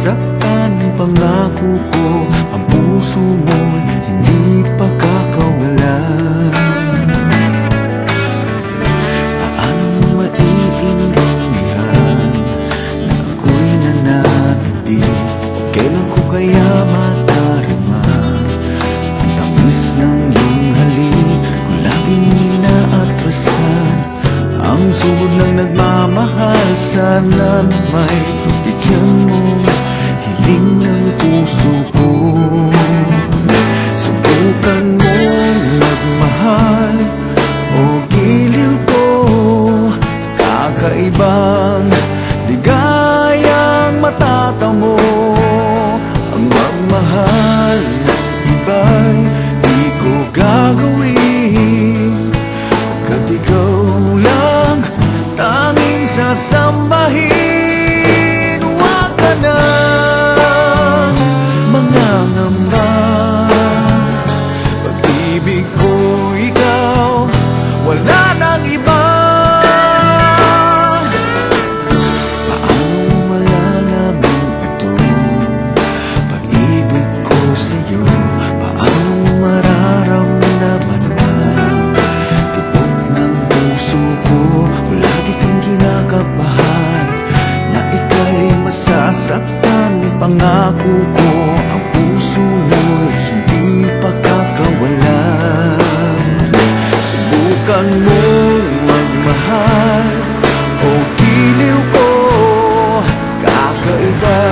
masasaktan, pangako ko, ang puso mo'y hindi pagkakawalan. Paano mo maiintindihan na ako'y nananatili? O kailan ko kaya madarama ang tamis ng iyong halik? Kung laging inaatrasan ang sugod ng nagmamahal, sana may bigyan mong hiling ng puso ko. Subukan mong magmahal o giliw ko, kakaibang ligayang matatamo. Ang magmahal ng iba'y di ko gagawin, pagkat ikaw lang tanging sasambahin. Huwag ka nang mangangamba, pag-ibig ko ikaw, wala nang iba. Paano malalaman ito, pag-ibig ko sa'yo? Paano mararamdaman ang tibok ng puso ko? Kung lagi kang kinakabahan na ika'y masasaktan, pangako ko, ang puso mo'y hindi pagkakawalan. Subukan mong magmahal o giliw ko, kakaiba